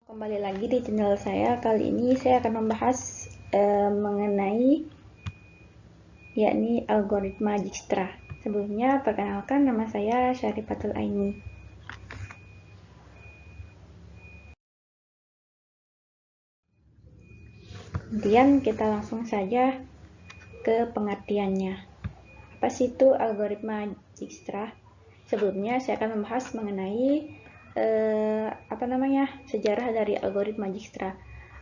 Kembali lagi di channel saya. Kali ini saya akan membahas mengenai yakni algoritma Dijkstra. Sebelumnya perkenalkan, nama saya Syarifatul Aini. Kemudian kita langsung saja ke pengertiannya. Apa sih itu algoritma Dijkstra? Sebelumnya saya akan membahas mengenai sejarah dari algoritma Dijkstra.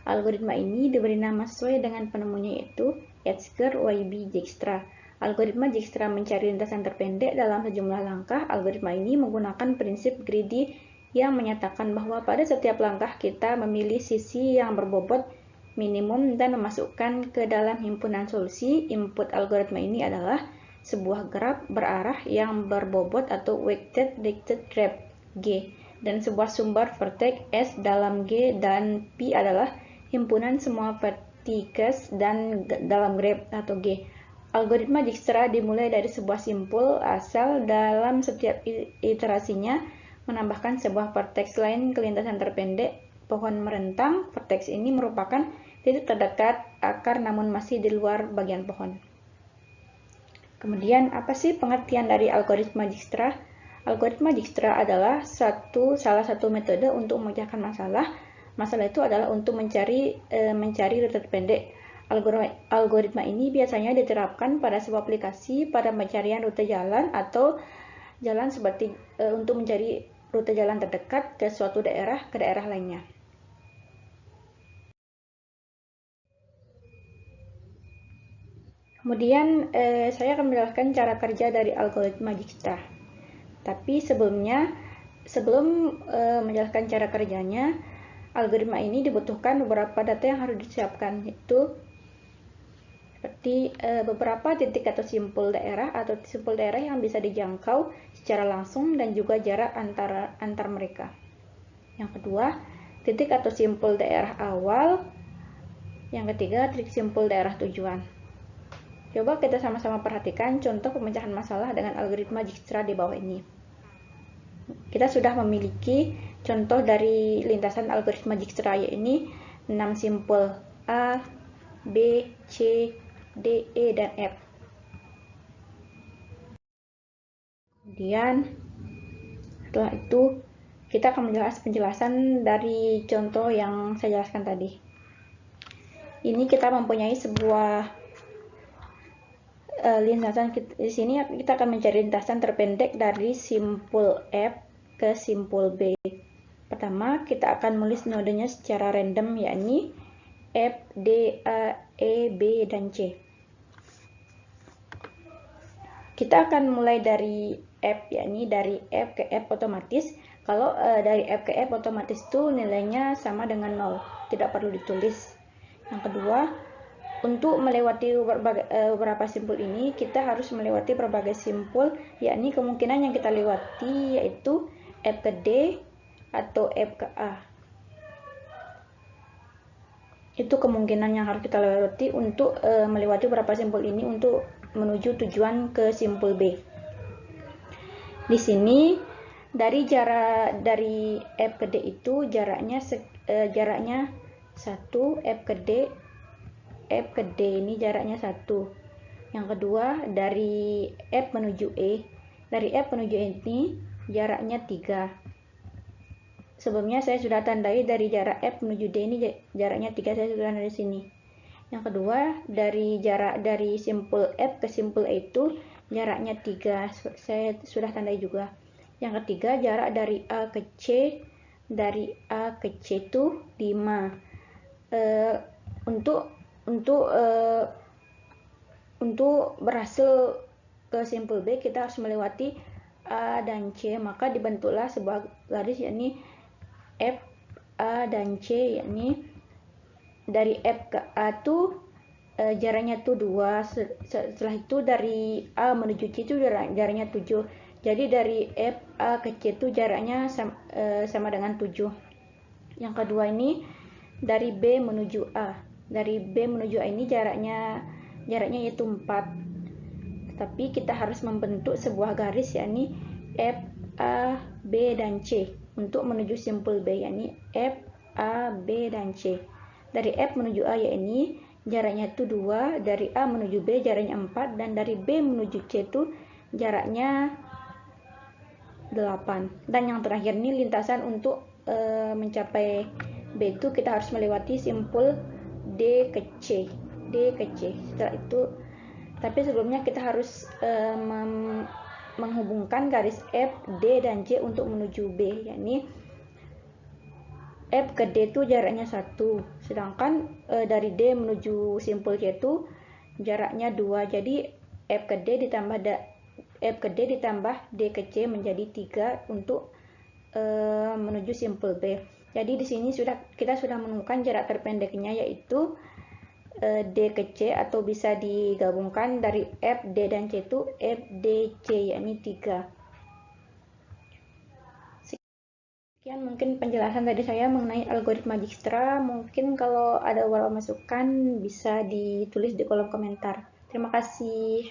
Algoritma ini diberi nama sesuai dengan penemunya, yaitu Edsger W.B. Dijkstra. Algoritma Dijkstra mencari lintasan terpendek dalam sejumlah langkah. Algoritma ini menggunakan prinsip greedy yang menyatakan bahwa pada setiap langkah kita memilih sisi yang berbobot minimum dan memasukkan ke dalam himpunan solusi. Input algoritma ini adalah sebuah graf berarah yang berbobot atau weighted graph G, dan sebuah sumber vertex S dalam G, dan P adalah himpunan semua vertices dan dalam graph atau G. Algoritma Dijkstra dimulai dari sebuah simpul asal dalam setiap iterasinya menambahkan sebuah vertex lain ke lintasan terpendek pohon merentang. Vertex ini merupakan titik terdekat akar namun masih di luar bagian pohon. Kemudian, apa sih pengertian dari algoritma Dijkstra? Algoritma Dijkstra adalah salah satu metode untuk memecahkan masalah. Masalah itu adalah untuk mencari rute terpendek. Algoritma ini biasanya diterapkan pada sebuah aplikasi pada pencarian rute jalan atau jalan seperti untuk mencari rute jalan terdekat ke suatu daerah ke daerah lainnya. Kemudian saya akan menjelaskan cara kerja dari algoritma Dijkstra. Tapi sebelum menjelaskan cara kerjanya, algoritma ini dibutuhkan beberapa data yang harus disiapkan, yaitu seperti beberapa titik atau simpul daerah yang bisa dijangkau secara langsung dan juga jarak antar mereka. Yang kedua, titik atau simpul daerah awal. Yang ketiga, titik simpul daerah tujuan. Coba kita sama-sama perhatikan contoh pemecahan masalah dengan algoritma Dijkstra di bawah ini. Kita sudah memiliki contoh dari lintasan algoritma Dijkstra, yaitu 6 simpul A, B, C, D, E, dan F. Kemudian setelah itu kita akan penjelasan dari contoh yang saya jelaskan tadi. Ini kita mempunyai sebuah lintasan. Di sini kita akan mencari lintasan terpendek dari simpul F ke simpul B. Pertama, kita akan menulis nodenya secara random, yakni F, D, A, E, B, dan C. Kita akan mulai dari F, yakni dari F ke F otomatis. Kalau dari F ke F otomatis itu nilainya sama dengan 0, tidak perlu ditulis. Yang kedua, untuk melewati beberapa simpul ini, kita harus melewati berbagai simpul, yakni kemungkinan yang kita lewati yaitu F ke D atau F ke A. Itu kemungkinan yang harus kita lewati untuk melewati beberapa simpul ini untuk menuju tujuan ke simpul B. Di sini dari F ke D itu jaraknya 1, F ke D ini jaraknya 1. Yang kedua, dari F menuju E. Dari F menuju E ini jaraknya 3. Sebelumnya saya sudah tandai dari jarak F menuju D ini jaraknya 3, saya sudah tandai di sini. Yang kedua, dari simpul F ke simpul E itu jaraknya 3, saya sudah tandai juga. Yang ketiga, jarak dari A ke C, dari A ke C itu 5. Untuk berhasil ke simpul B, kita harus melewati A dan C, maka dibentuklah sebuah garis, yakni F, A, dan C, yakni dari F ke A itu jaraknya itu 2. Setelah itu dari A menuju C itu jaraknya 7. Jadi dari F, A ke C itu jaraknya sama dengan 7. Yang kedua ini dari B menuju A. Dari B menuju A ini jaraknya yaitu 4. Tapi kita harus membentuk sebuah garis, yakni F, A, B, dan C untuk menuju simpul B, yakni F, A, B, dan C. Dari F menuju A yakni jaraknya itu 2, dari A menuju B jaraknya 4, dan dari B menuju C itu jaraknya 8. Dan yang terakhir ini lintasan untuk mencapai B itu kita harus melewati simpul D ke C. Setelah itu, tapi sebelumnya kita harus menghubungkan garis F, D, dan C untuk menuju B, yakni F ke D itu jaraknya 1, sedangkan dari D menuju simpul C itu jaraknya 2. Jadi F ke D ditambah D ke C menjadi 3 untuk menuju simpul B. Jadi di sini kita sudah menemukan jarak terpendeknya, yaitu D ke C, atau bisa digabungkan dari F, D, dan C itu F, D, C, yakni 3. Sekian mungkin penjelasan dari saya mengenai algoritma Dijkstra. Mungkin kalau ada masukan bisa ditulis di kolom komentar. Terima kasih.